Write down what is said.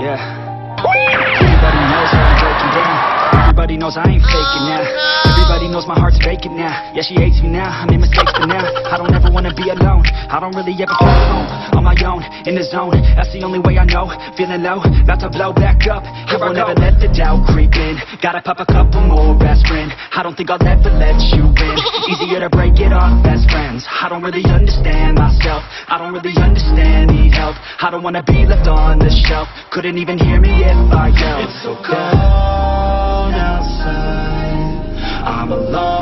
Yeah. Everybody knows how I'm breaking down. Everybody knows I ain't faking now. Everybody knows my heart's vacant now. Yeah, she hates me now. I made mistakes, but now I don't ever wanna be alone. I don't really ever feel alone. On my own, in the zone. That's the only way I know. Feeling low, about to blow back up. Here I never let the doubt creep in. Gotta pop a couple more aspirin. I don't think I'll ever let you in. Easier to break it off best friends. I don't really understand myself. I don't really understand, need help. I don't wanna be left on the shelf. Couldn't even hear me if I yelled. It's so cold outside. I'm alone.